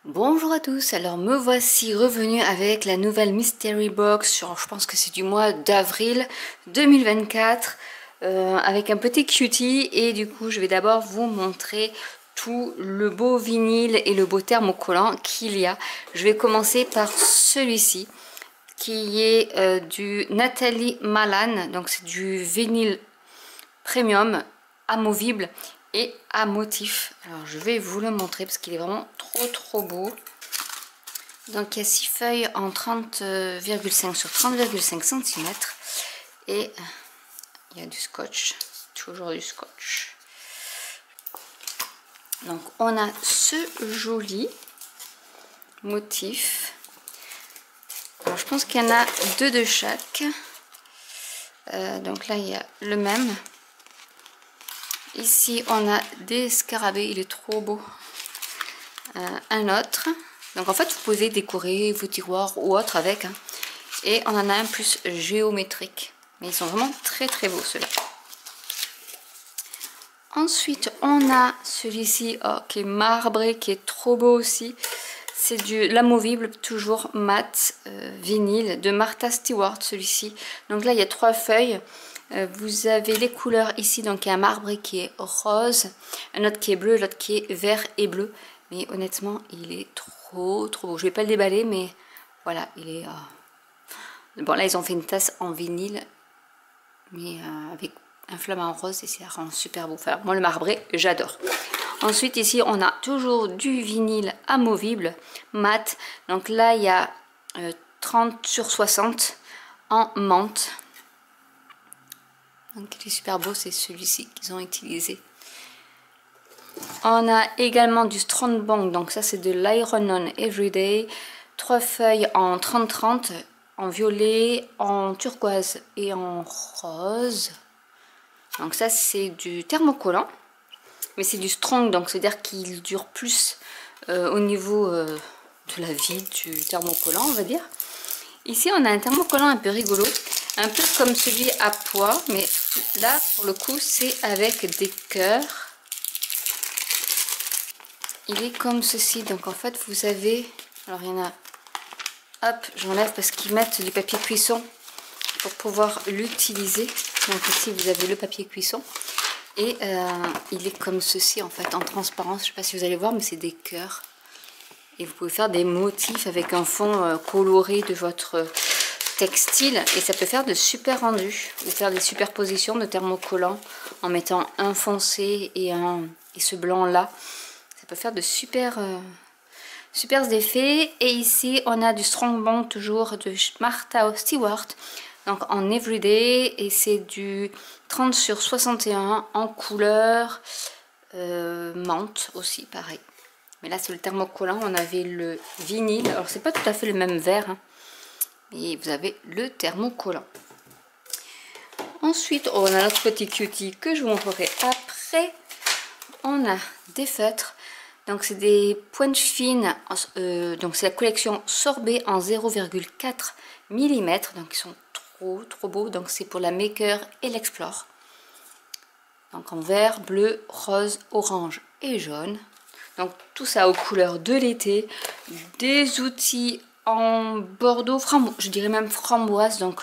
Bonjour à tous, alors me voici revenu avec la nouvelle Mystery Box sur, je pense que c'est du mois d'avril 2024 avec un petit cutie, et du coup je vais d'abord vous montrer tout le beau vinyle et le beau thermocollant qu'il y a. Je vais commencer par celui-ci qui est du Nathalie Malan, donc c'est du vinyle premium amovible et à motif. Alors je vais vous le montrer parce qu'il est vraiment trop beau. Donc il y a 6 feuilles en 30,5 sur 30,5 cm et il y a du scotch, toujours du scotch. Donc on a ce joli motif. Alors je pense qu'il y en a deux de chaque. Donc là il y a le même. Ici on a des scarabées, il est trop beau. Un autre. Donc en fait vous pouvez décorer vos tiroirs ou autre avec. Et on en a un plus géométrique. Mais ils sont vraiment très beaux ceux-là. Ensuite on a celui-ci qui est marbré, qui est trop beau aussi. C'est du l'amovible, toujours mat vinyle de Martha Stewart, celui-ci. Donc là il y a 3 feuilles. Vous avez les couleurs ici, donc il y a un marbré qui est rose, un autre qui est bleu, l'autre qui est vert et bleu. Mais honnêtement il est trop beau. Je vais pas le déballer, mais voilà, il est... Bon là ils ont fait une tasse en vinyle, mais avec un flamant rose, et ça rend super beau. Enfin moi le marbré j'adore. Ensuite ici on a toujours du vinyle amovible mat. Donc là il y a 30 sur 60 en menthe. Donc il est super beau, c'est celui-ci qu'ils ont utilisé. On a également du Strongbow, donc ça c'est de l'Iron On Everyday. 3 feuilles en 30-30, en violet, en turquoise et en rose. Donc ça c'est du thermocollant. Mais c'est du strong, donc c'est-à-dire qu'il dure plus au niveau de la vie du thermocollant, on va dire. Ici, on a un thermocollant un peu rigolo, un peu comme celui à pois, mais là, pour le coup, c'est avec des cœurs. Il est comme ceci, donc en fait, vous avez... Alors, il y en a... Hop, j'enlève parce qu'ils mettent du papier cuisson pour pouvoir l'utiliser. Donc ici, vous avez le papier cuisson. Et il est comme ceci en fait, en transparence. Je ne sais pas si vous allez voir, mais c'est des cœurs. Et vous pouvez faire des motifs avec un fond coloré de votre textile. Et ça peut faire de super rendus. Ou faire des superpositions de thermocollants en mettant un foncé et ce blanc là. Ça peut faire de super effets. Et ici, on a du Strongbow toujours de Martha Stewart. Donc en everyday, et c'est du 30 sur 61 en couleur menthe aussi, pareil. Mais là c'est le thermocollant, on avait le vinyle. Alors c'est pas tout à fait le même verre, mais vous avez le thermocollant. Ensuite on a notre petit cutie que je vous montrerai après. On a des feutres. Donc c'est des pointes fines, donc c'est la collection sorbet en 0,4 mm. Donc ils sont trop beau. Donc c'est pour la Maker et l'Explore. Donc en vert, bleu, rose, orange et jaune. Donc tout ça aux couleurs de l'été. Des outils en bordeaux, je dirais même framboise. Donc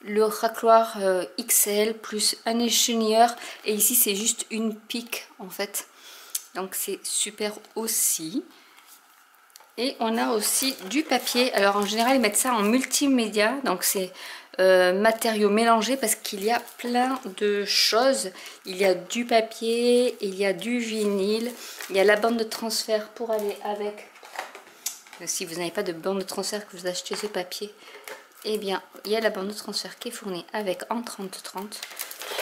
le racloir XL plus un échenilleur. Et ici c'est juste une pique en fait. Donc c'est super aussi. Et on a aussi du papier. Alors en général ils mettent ça en multimédia. Donc c'est matériaux mélangés parce qu'il y a plein de choses. Il y a du papier, il y a du vinyle, il y a la bande de transfert pour aller avec. Si vous n'avez pas de bande de transfert, que vous achetez ce papier, eh bien il y a la bande de transfert qui est fournie avec en 30-30.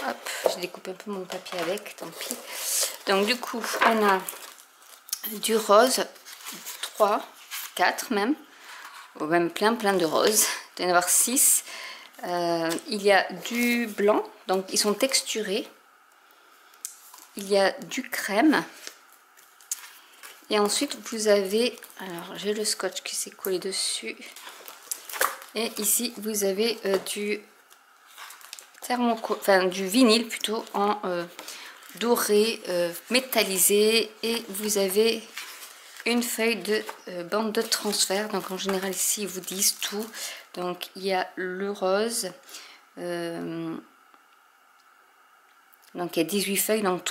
Hop, je découpe un peu mon papier avec, tant pis. Donc du coup on a du rose, 3, 4 même, ou même plein de roses. Il doit y en avoir 6. Il y a du blanc, donc ils sont texturés. Il y a du crème. Et ensuite vous avez, alors j'ai le scotch qui s'est collé dessus. Et ici vous avez du du vinyle plutôt en doré métallisé. Et vous avez une feuille de bande de transfert. Donc en général ici ils vous disent tout. Donc il y a le rose. Donc il y a 18 feuilles, donc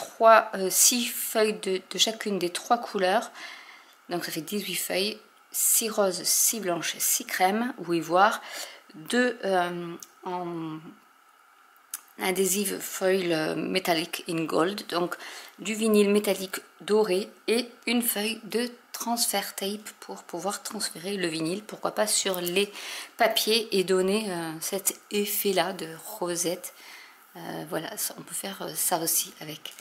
6 feuilles de chacune des 3 couleurs. Donc ça fait 18 feuilles, 6 roses, 6 blanches, 6 crèmes ou ivoire, 2 en adhésive foil métallique in gold, donc du vinyle métallique doré et une feuille de transfert tape pour pouvoir transférer le vinyle, pourquoi pas sur les papiers et donner cet effet là de rosette. Voilà, on peut faire ça aussi avec.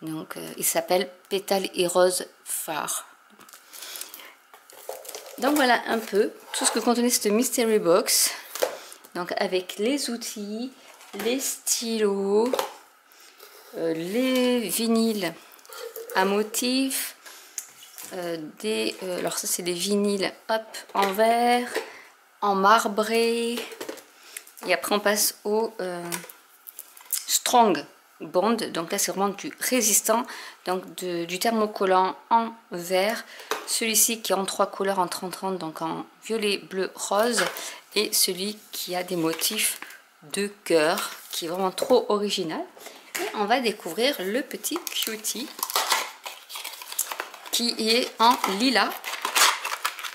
Donc il s'appelle Pétales et Rose Phare. Donc voilà un peu tout ce que contenait cette mystery box. Donc avec les outils, les stylos, les vinyles à motifs, alors ça c'est des vinyles hop, en verre, en marbré, et après on passe au strong bond, donc là c'est vraiment du résistant, donc du thermocollant en verre, celui-ci qui est en 3 couleurs en 30-30, donc en violet, bleu, rose, et celui qui a des motifs de cœur, qui est vraiment trop original. Et on va découvrir le petit cutie qui est en lilas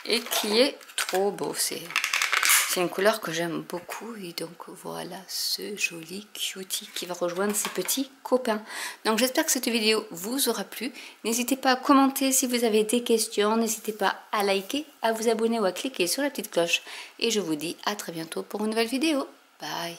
et qui est trop beau. C'est une couleur que j'aime beaucoup, et donc voilà ce joli cutie qui va rejoindre ses petits copains. Donc j'espère que cette vidéo vous aura plu. N'hésitez pas à commenter si vous avez des questions, n'hésitez pas à liker, à vous abonner ou à cliquer sur la petite cloche. Et je vous dis à très bientôt pour une nouvelle vidéo. Bye!